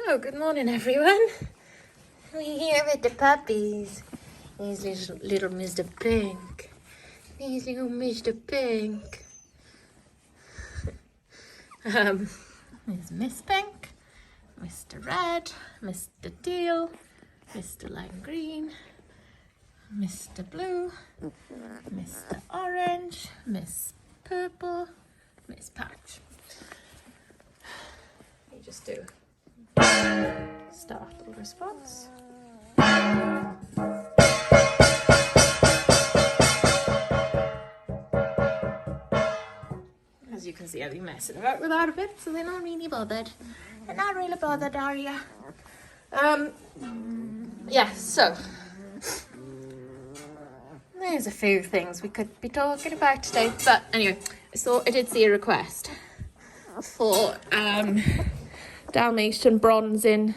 So, good morning everyone. We're here with the puppies. Here's little Mr. Pink. Here's little Mr. Pink. There's Miss Pink, Mr. Red, Mr. Teal, Mr. Lime Green, Mr. Blue, Mr. Orange, Miss Purple, Miss Patch. You just do startle response. As you can see, I've been messing about with that a bit, so they're not really bothered. They're not really bothered, are you? Yeah, so there's a few things we could be talking about today, but anyway, I thought I did see a request for Dalmatian bronzing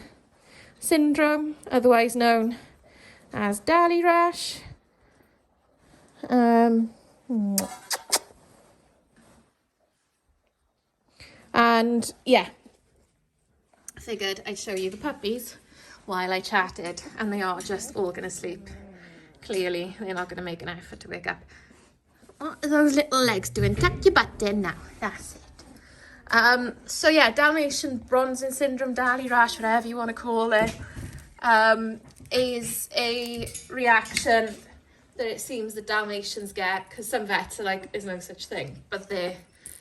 syndrome, otherwise known as Dally rash. And yeah, I figured I'd show you the puppies while I chatted, and they are just all going to sleep. Clearly, they're not going to make an effort to wake up. What are those little legs doing? Tuck your butt in now. That's it. So yeah, Dalmatian bronzing syndrome, Dally rash, whatever you want to call it, is a reaction that it seems the Dalmatians get, because some vets are like, there's no such thing, but there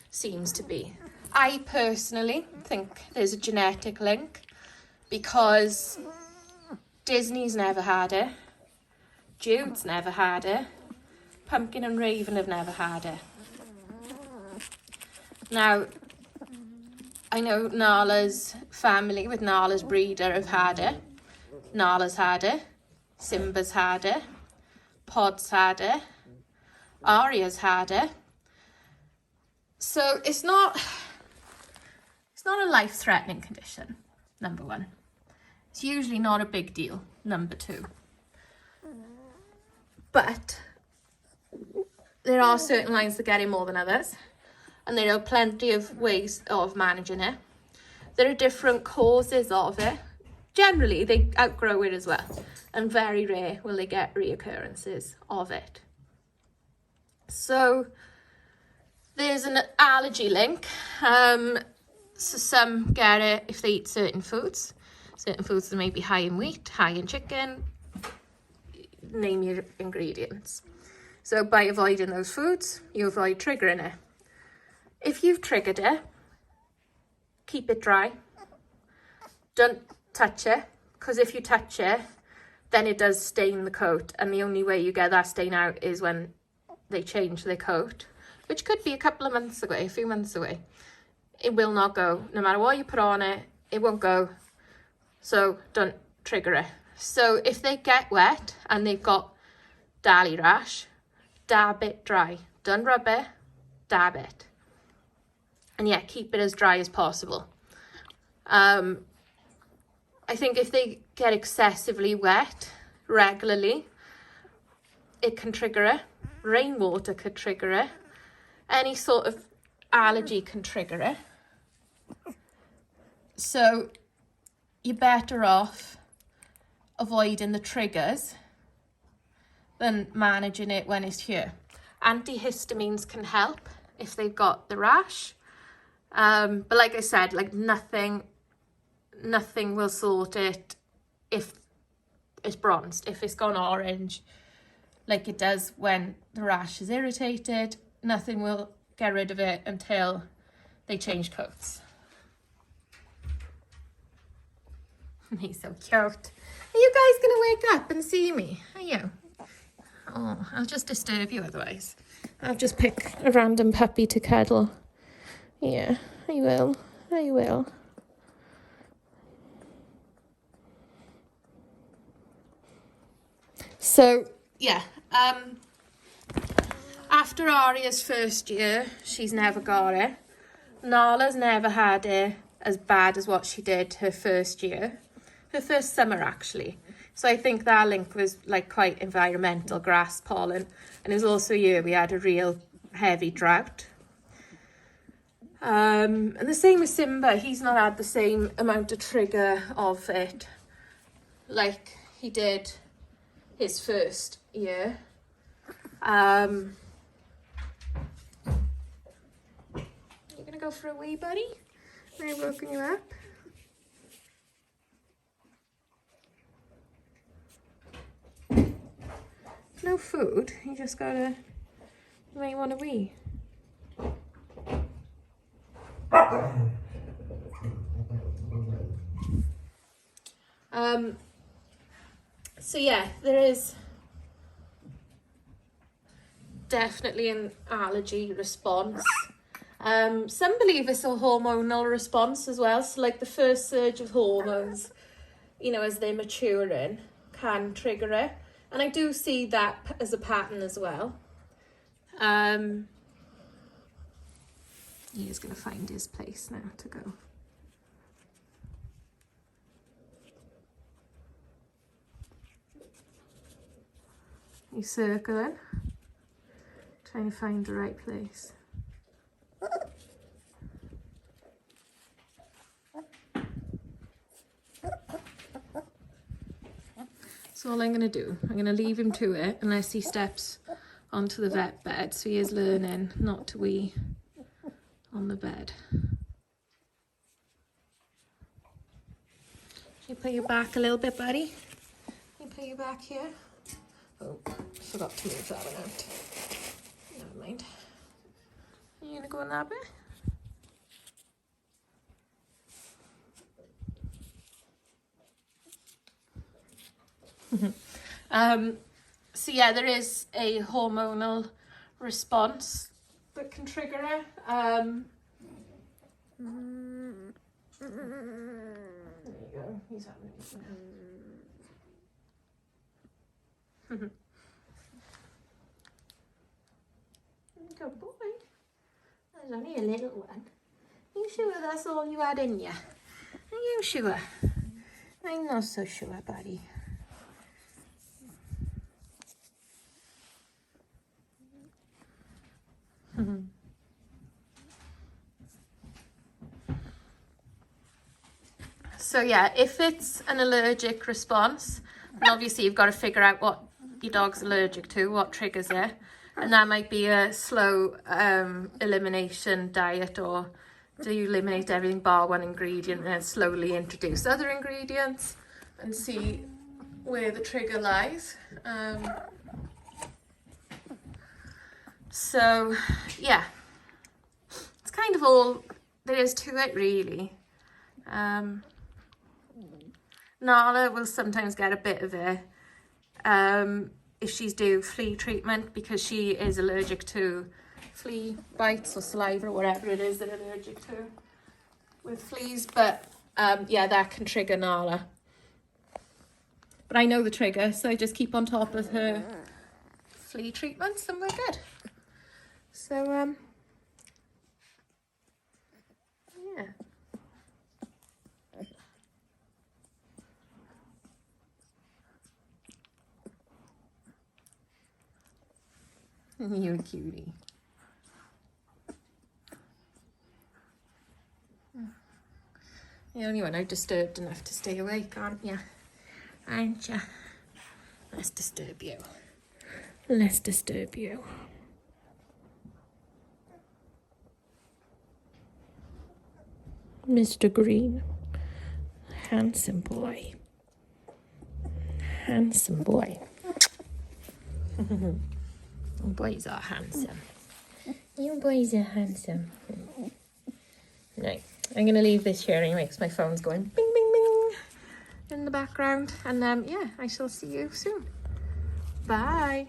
seems to be. I personally think there's a genetic link, because Disney's never had it, Jude's never had it, Pumpkin and Raven have never had it. Now, I know Nala's family with Nala's breeder have had it. Nala's had it, Simba's had it, Pod's had it, Arya's had it. So it's not a life-threatening condition, number one. It's usually not a big deal, number two. But there are certain lines that get it more than others, and there are plenty of ways of managing it. There are different causes of it. Generally, they outgrow it as well, and very rare will they get reoccurrences of it. So there's an allergy link. So some get it if they eat certain foods that may be high in wheat, high in chicken, name your ingredients. So by avoiding those foods, you avoid triggering it. If you've triggered it, keep it dry. Don't touch it, because if you touch it, then it does stain the coat, and the only way you get that stain out is when they change their coat, which could be a couple of months away, a few months away. It will not go. No matter what you put on it, it won't go. So don't trigger it. So if they get wet and they've got Dally rash, dab it dry. Don't rub it, dab it. And yeah, keep it as dry as possible. I think if they get excessively wet regularly, it can trigger it. Rainwater could trigger it. Any sort of allergy can trigger it. So you're better off avoiding the triggers than managing it when it's here. Antihistamines can help if they've got the rash. But like I said, like nothing will sort it if it's bronzed. If it's gone orange, like it does when the rash is irritated, nothing will get rid of it until they change coats. He's so cute. Are you guys gonna wake up and see me? Are you? Oh, I'll just disturb you otherwise. I'll just pick a random puppy to cuddle. Yeah, I will. I will. So, yeah. After Arya's first year, she's never got it. Nala's never had it as bad as what she did her first year. Her first summer, actually. So I think that link was like quite environmental, grass, pollen. And it was also a year we had a real heavy drought. And the same with Simba. He's not had the same amount of trigger of it like he did his first year. You're gonna go for a wee, buddy? I've woken you up. No food, you just gotta, you might want a wee. So yeah, there is definitely an allergy response. Some believe it's a hormonal response as well. So like the first surge of hormones, you know, as they're maturing, can trigger it. And I do see that as a pattern as well. He's going to find his place now to go. He's circling, trying to find the right place. So all I'm going to do, I'm going to leave him to it unless he steps onto the vet bed. So he is learning not to wee on the bed. Can you put your back a little bit, buddy? Can you put your back here? Oh, forgot to move that one out. Never mind. Are you going to go in that bit? So yeah, there is a hormonal response that can trigger it. There you go. He's having it. Good boy. There's only a little one. Are you sure that's all you had in you? Are you sure? I'm not so sure, buddy. So yeah, if it's an allergic response, then obviously you've got to figure out what your dog's allergic to, what triggers it. And that might be a slow elimination diet, or do you eliminate everything bar one ingredient and then slowly introduce other ingredients and see where the trigger lies. So yeah, it's kind of all there is to it, really. Nala will sometimes get a bit of it if she's due flea treatment, because she is allergic to flea bites or saliva or whatever it is that they're allergic to with fleas. But yeah, that can trigger Nala. But I know the trigger, so I just keep on top of her flea treatments and we're good. So yeah. You're a cutie. The only one I've disturbed enough to stay awake, aren't you? Aren't you? Let's disturb you. Let's disturb you. Mr. Green. Handsome boy. Handsome boy. Boys are handsome. You boys are handsome. Right, I'm going to leave this here anyway because my phone's going bing, bing, bing in the background. And yeah, I shall see you soon. Bye.